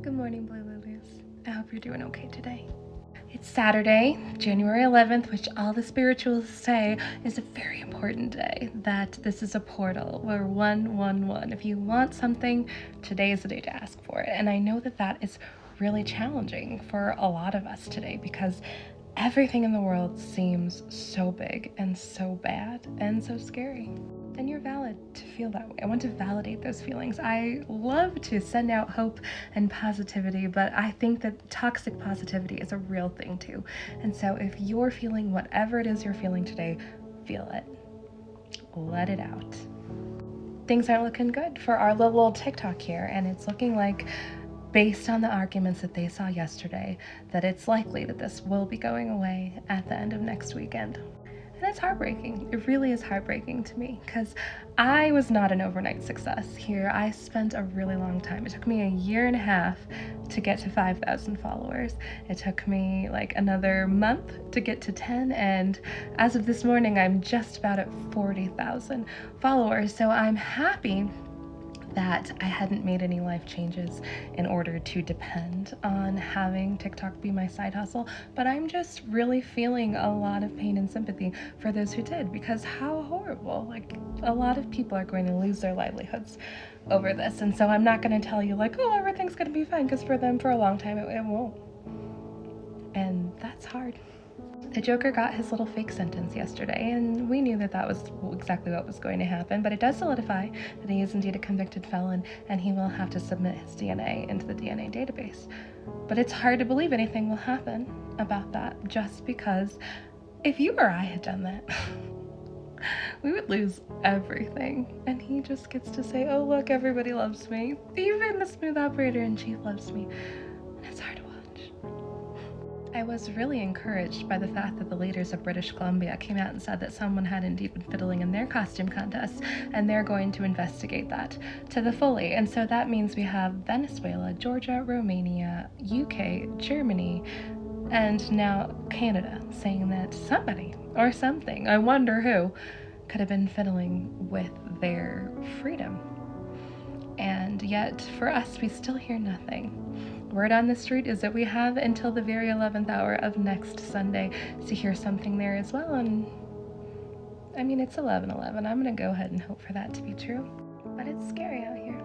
Good morning, Blue Lilies. I hope you're doing okay today. It's Saturday, January 11th, which all the spirituals say is a very important day, that this is a portal. We're 111. If you want something, today is the day to ask for it. And I know that that is really challenging for a lot of us today because everything in the world seems so big and so bad and so scary. And you're valid to feel that way. I want to validate those feelings. I love to send out hope and positivity, but I think that toxic positivity is a real thing too. And so if you're feeling whatever it is you're feeling today, feel it. Let it out. Things aren't looking good for our little TikTok here, and it's looking like, based on the arguments that they saw yesterday, that it's likely that this will be going away at the end of next weekend. And it's heartbreaking. It really is heartbreaking to me because I was not an overnight success here. I spent a really long time. It took me a year and a half to get to 5,000 followers. It took me like another month to get to 10, and as of this morning, I'm just about at 40,000 followers. So I'm happy that I hadn't made any life changes in order to depend on having TikTok be my side hustle, but I'm just really feeling a lot of pain and sympathy for those who did, because how horrible. Like, a lot of people are going to lose their livelihoods over this, and so I'm not going to tell you like, oh, everything's going to be fine, because for them, for a long time, it won't. And that's hard. The Joker got his little fake sentence yesterday, and we knew that that was exactly what was going to happen, but it does solidify that he is indeed a convicted felon, and he will have to submit his DNA into the DNA database. But it's hard to believe anything will happen about that, just because if you or I had done that, we would lose everything. And he just gets to say, oh, look, everybody loves me. Even the smooth operator in chief loves me. And it's hard to watch. I was really encouraged by the fact that the leaders of British Columbia came out and said that someone had indeed been fiddling in their costume contests, and they're going to investigate that to the fully. And so that means we have Venezuela, Georgia, Romania, UK, Germany, and now Canada saying that somebody or something, I wonder who, could have been fiddling with their freedom. And yet, for us, we still hear nothing. Word on the street is that we have until the very 11th hour of next Sunday to hear something there as well. And I mean, it's 11:11. I'm going to go ahead and hope for that to be true. But it's scary out here.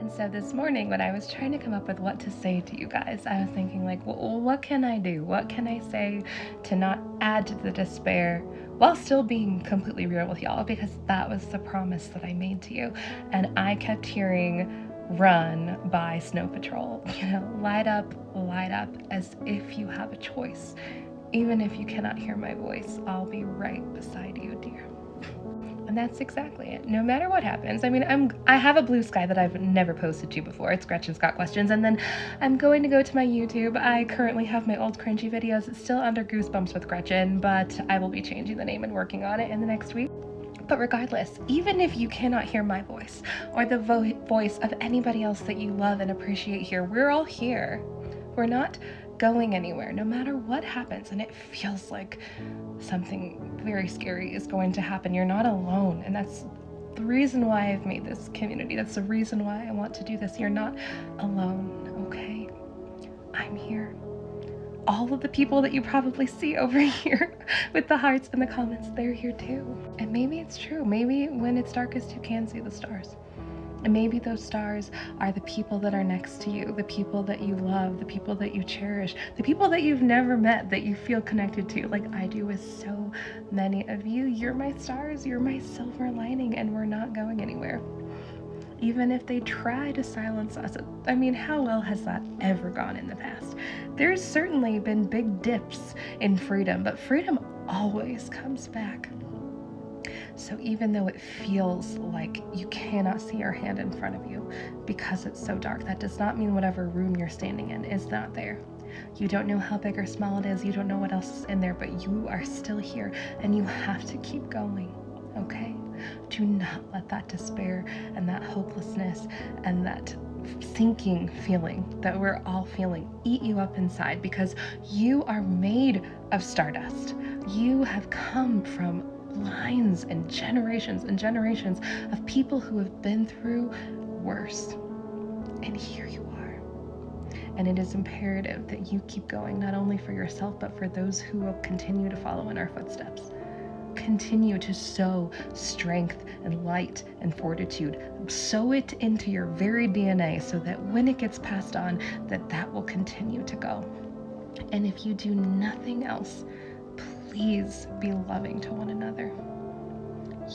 And so this morning, when I was trying to come up with what to say to you guys, I was thinking like, well, what can I do? What can I say to not add to the despair while still being completely real with y'all? Because that was the promise that I made to you. And I kept hearing Run by Snow Patrol. Light up as if you have a choice. Even if you cannot hear my voice, I'll be right beside you, dear. And that's exactly it. No matter what happens. I mean, I have a blue sky that I've never posted to before. It's Gretchen's Got Questions. And then I'm going to go to my YouTube. I currently have my old cringy videos. It's still under Goosebumps with Gretchen, but I will be changing the name and working on it in the next week. But regardless, even if you cannot hear my voice or the voice of anybody else that you love and appreciate here, we're all here. We're not going anywhere, no matter what happens. And it feels like something very scary is going to happen. You're not alone. And that's the reason why I've made this community. That's the reason why I want to do this. You're not alone, okay? I'm here. All of the people that you probably see over here with the hearts and the comments, they're here too. And maybe it's true. Maybe when it's darkest, you can see the stars. And maybe those stars are the people that are next to you, the people that you love, the people that you cherish, the people that you've never met that you feel connected to, like I do with so many of you. You're my stars, you're my silver lining, and we're not going anywhere. Even if they try to silence us. I mean, how well has that ever gone in the past? There's certainly been big dips in freedom, but freedom always comes back. So even though it feels like you cannot see your hand in front of you because it's so dark, that does not mean whatever room you're standing in is not there. You don't know how big or small it is. You don't know what else is in there, but you are still here, and you have to keep going, okay? Do not let that despair and that hopelessness and that sinking feeling that we're all feeling eat you up inside, because you are made of stardust. You have come from lines and generations of people who have been through worse. And here you are. And it is imperative that you keep going, not only for yourself, but for those who will continue to follow in our footsteps. Continue to sow strength and light and fortitude. Sow it into your very DNA so that when it gets passed on, that will continue to go. And if you do nothing else, please be loving to one another.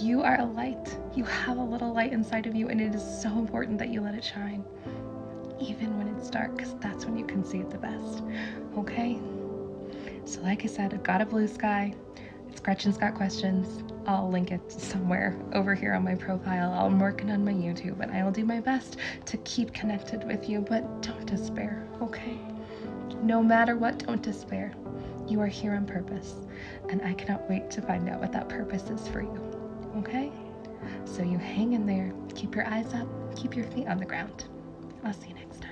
You are a light. You have a little light inside of you, and it is so important that you let it shine, even when it's dark, because that's when you can see it the best. Okay? So like I said, I've got a blue sky. It's Gretchen's Got Questions. I'll link it somewhere over here on my profile. I'm working on my YouTube, and I will do my best to keep connected with you, but don't despair, okay? No matter what, don't despair. You are here on purpose, and I cannot wait to find out what that purpose is for you, okay? So you hang in there, keep your eyes up, keep your feet on the ground. I'll see you next time.